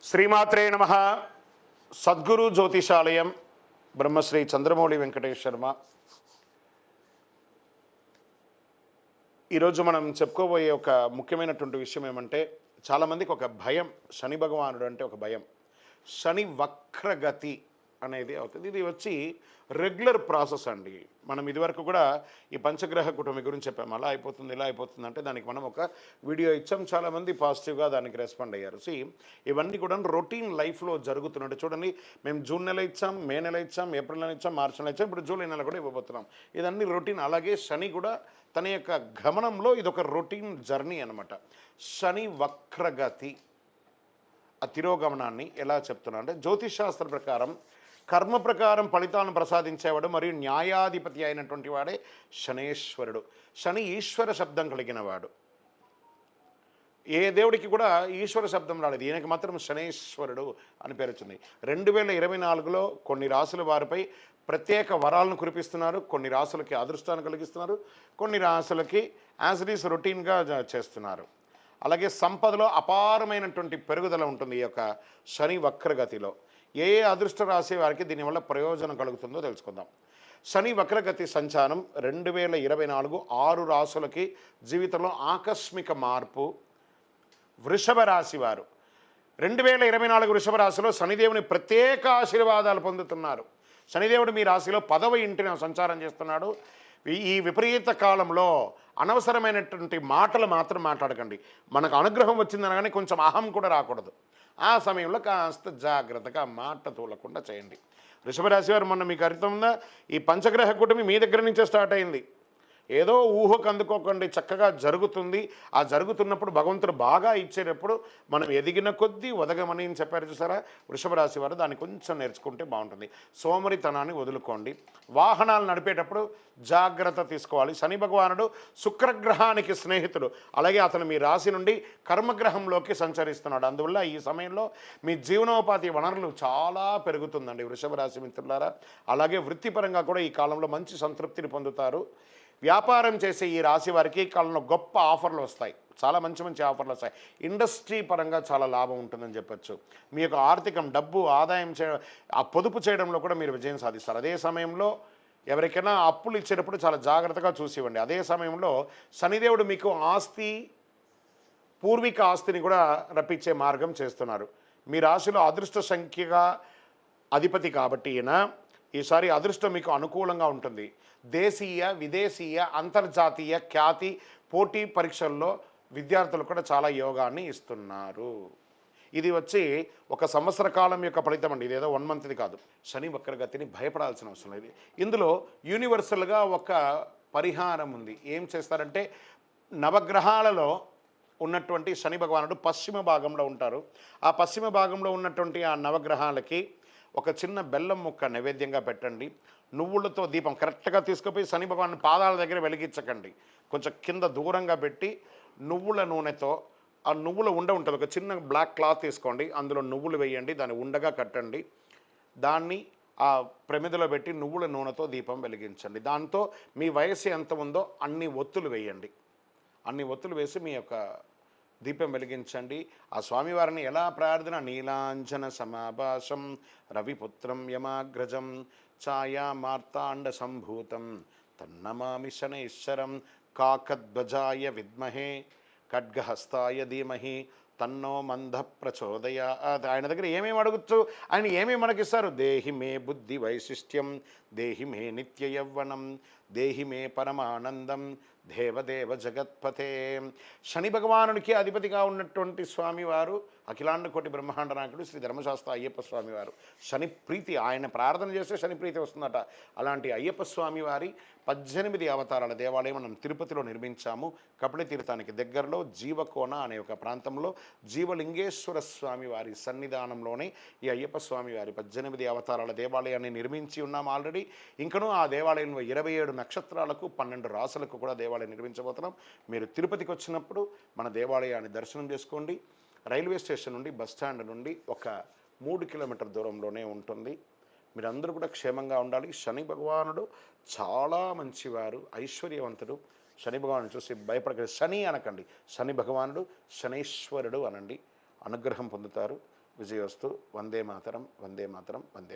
శ్రీమాత్రే నమ. సద్గురు జ్యోతిషాలయం బ్రహ్మశ్రీ చంద్రమౌళి వెంకటేష్ శర్మ. ఈరోజు మనం చెప్పుకోబోయే ఒక ముఖ్యమైనటువంటి విషయం ఏమంటే, చాలామందికి ఒక భయం, శని భగవానుడు అంటే ఒక భయం. శని వక్రగతి అనేది అవుతుంది. ఇది వచ్చి రెగ్యులర్ ప్రాసెస్ అండి. మనం ఇదివరకు కూడా ఈ పంచగ్రహ కుటుంబం గురించి చెప్పాము. అలా అయిపోతుంది, ఇలా అయిపోతుంది అంటే దానికి మనం ఒక వీడియో ఇచ్చాం. చాలామంది పాజిటివ్గా దానికి రెస్పాండ్ అయ్యారు. ఇవన్నీ కూడా రొటీన్ లైఫ్లో జరుగుతున్నట్టు చూడండి. మేము జూన్ నెల ఇచ్చాం, మే నెల ఇచ్చాం, ఏప్రిల్ నెల ఇచ్చాం, మార్చి నెల ఇచ్చాం, ఇప్పుడు జూలై నెల కూడా ఇవ్వబోతున్నాం. ఇదన్నీ రొటీన్. అలాగే శని కూడా తన యొక్క గమనంలో ఇదొక రొటీన్ జర్నీ అనమాట. శని వక్రగతి ఆ తిరోగమనాన్ని ఎలా చెప్తున్నా అంటే, జ్యోతిషాస్త్ర ప్రకారం కర్మ ప్రకారం ఫలితాలను ప్రసాదించేవాడు మరియు న్యాయాధిపతి అయినటువంటి వాడే శనేశ్వరుడు. శని ఈశ్వర శబ్దం కలిగిన వాడు. ఏ దేవుడికి కూడా ఈశ్వర శబ్దం రాలేదు, ఈయనకి మాత్రం శనేశ్వరుడు అని పేరు వచ్చింది. 2024లో కొన్ని రాసుల వారిపై ప్రత్యేక వరాలను కురిపిస్తున్నారు. కొన్ని రాసులకి అదృష్టాన్ని కలిగిస్తున్నారు, కొన్ని రాసులకి యాజ్ ఇట్ ఈస్ రొటీన్గా చేస్తున్నారు. అలాగే సంపదలో అపారమైనటువంటి పెరుగుదల ఉంటుంది ఈ యొక్క శని వక్రగతిలో. ఏ అదృష్ట రాశి వారికి దీనివల్ల ప్రయోజనం కలుగుతుందో తెలుసుకుందాం. శని వక్రగతి సంచారం 2024 6 రాశులకి జీవితంలో ఆకస్మిక మార్పు. వృషభ రాశి వారు 2024 వృషభ రాశిలో శనిదేవుని ప్రత్యేక ఆశీర్వాదాలు పొందుతున్నారు. శనిదేవుడు మీ రాశిలో 10వ ఇంటిని సంచారం చేస్తున్నాడు. ఈ విపరీత కాలంలో అనవసరమైనటువంటి మాటలు మాత్రం మాట్లాడకండి. మనకు అనుగ్రహం వచ్చిందనగానే కొంచెం అహం కూడా రాకూడదు. ఆ సమయంలో కాస్త జాగ్రత్తగా మాట తూలకుండా చేయండి. వృషభరాశి వారు, మొన్న మీకు అర్థం ఉందా, ఈ పంచగ్రహ కూటమి మీ దగ్గర నుంచే స్టార్ట్ అయింది. ఏదో ఊహకు అందుకోకండి, చక్కగా జరుగుతుంది. ఆ జరుగుతున్నప్పుడు భగవంతుడు బాగా ఇచ్చేటప్పుడు మనం ఎదిగిన కొద్దీ ఒదగమని చెప్పారు చూసారా. వృషభ రాశి వారు దాన్ని కొంచెం నేర్చుకుంటే బాగుంటుంది. సోమరితనాన్ని వదులుకోండి. వాహనాలు నడిపేటప్పుడు జాగ్రత్త తీసుకోవాలి. శని భగవానుడు శుక్రగ్రహానికి స్నేహితుడు. అలాగే అతను మీ రాశి నుండి కర్మగ్రహంలోకి సంచరిస్తున్నాడు. అందువల్ల ఈ సమయంలో మీ జీవనోపాధి వనరులు చాలా పెరుగుతుందండి వృషభ రాశి మిత్రులారా. అలాగే వృత్తిపరంగా కూడా ఈ కాలంలో మంచి సంతృప్తిని పొందుతారు. వ్యాపారం చేసే ఈ రాశి వారికి ఈ కాలంలో గొప్ప ఆఫర్లు వస్తాయి. చాలా మంచి మంచి ఆఫర్లు వస్తాయి. ఇండస్ట్రీ పరంగా చాలా లాభం ఉంటుందని చెప్పచ్చు. మీ యొక్క ఆర్థికం, డబ్బు ఆదాయం ఆ పొదుపు చేయడంలో కూడా మీరు విజయం సాధిస్తారు. అదే సమయంలో ఎవరికైనా అప్పులు ఇచ్చేటప్పుడు చాలా జాగ్రత్తగా చూసి ఇవ్వండి. అదే సమయంలో శనిదేవుడు మీకు ఆస్తి, పూర్వీక ఆస్తిని కూడా రప్పించే మార్గం చేస్తున్నారు. మీ రాశిలో అదృష్ట సంఖ్యగా అధిపతి కాబట్టి ఈసారి అదృష్టం మీకు అనుకూలంగా ఉంటుంది. దేశీయ, విదేశీయ, అంతర్జాతీయ ఖ్యాతి పోటీ పరీక్షల్లో విద్యార్థులు కూడా చాలా యోగాన్ని ఇస్తున్నారు. ఇది వచ్చి ఒక సంవత్సర కాలం యొక్క ఫలితం అండి. ఇదేదో 1 మంత్ది కాదు. శని వక్రగతిని భయపడాల్సిన అవసరం లేదు. ఇందులో యూనివర్సల్గా ఒక పరిహారం ఉంది. ఏం చేస్తారంటే, నవగ్రహాలలో ఉన్నటువంటి శని భగవానుడు పశ్చిమ భాగంలో ఉంటారు. ఆ పశ్చిమ భాగంలో ఉన్నటువంటి ఆ నవగ్రహాలకి ఒక చిన్న బెల్లం ముక్క నైవేద్యంగా పెట్టండి. నువ్వులతో దీపం కరెక్ట్గా తీసుకుపోయి శని భగవాన్ పాదాల దగ్గర వెలిగించకండి. కొంచెం కింద దూరంగా పెట్టి నువ్వుల నూనెతో, ఆ నువ్వుల ఉంటుంది, ఒక చిన్న బ్లాక్ క్లాత్ తీసుకోండి, అందులో నువ్వులు వేయండి, దాన్ని ఉండగా కట్టండి. దాన్ని ఆ ప్రమిదలో పెట్టి నువ్వుల నూనెతో దీపం వెలిగించండి. దాంతో మీ వయస్సు ఎంత ఉందో అన్ని ఒత్తులు వేయండి. అన్ని ఒత్తులు వేసి మీ యొక్క దీపం వెలిగించండి. ఆ స్వామివారిని ఎలా ప్రార్థన, నీలాంజన సమాభాసం రవిపుత్రం యమాగ్రజం ఛాయా మార్తాండ సంభూతం తన్నమామి శనైశ్వరం కాకధ్వజాయ విద్మహే ఖడ్గహస్తాయ ధీమహి తన్నో మంద ప్రచోదయాత్. ఆయన దగ్గర ఏమేమి అడగచ్చు, ఆయన ఏమేమి మనకిస్తారు. దేహి మే బుద్ధి వైశిష్ట్యం, దేహి మే నిత్య యవ్వనం, దేహి మే పరమానందం, దేవదేవ జగత్పతే. శని భగవానుడికి అధిపతిగా ఉన్నటువంటి స్వామివారు అఖిలాండ కోటి బ్రహ్మాండ నాయకుడు శ్రీ ధర్మశాస్త్ర అయ్యప్ప స్వామివారు. శని ప్రీతి, ఆయన ప్రార్థన చేస్తే శని ప్రీతి వస్తుందట. అలాంటి అయ్యప్ప స్వామివారి 18 అవతారాల దేవాలయం మనం తిరుపతిలో నిర్మించాము. కపిల తీర్థానికి దగ్గరలో జీవకోన అనే ఒక ప్రాంతంలో జీవలింగేశ్వర స్వామివారి సన్నిధానంలోనే ఈ అయ్యప్ప స్వామివారి 18 అవతారాల దేవాలయాన్ని నిర్మించి ఉన్నాం ఆల్రెడీ. ఇంకనూ ఆ దేవాలయంలో 27 నక్షత్రాలకు 12 రాసులకు కూడా దేవాలయం నిర్మించబోతున్నాం. మీరు తిరుపతికి వచ్చినప్పుడు మన దేవాలయాన్ని దర్శనం చేసుకోండి. రైల్వే స్టేషన్ నుండి, బస్ స్టాండ్ నుండి ఒక 3 కిలోమీటర్ దూరంలోనే ఉంటుంది. మీరందరూ కూడా క్షేమంగా ఉండాలి. శని భగవానుడు చాలా మంచివారు, ఐశ్వర్యవంతుడు. శని భగవాను చూసి భయపడకండి. శని అనకండి, శని భగవానుడు శనైశ్వరుడు అనండి. అనుగ్రహం పొందుతారు. విజయోస్తు. వందే మాతరం, వందే మాతరం, వందే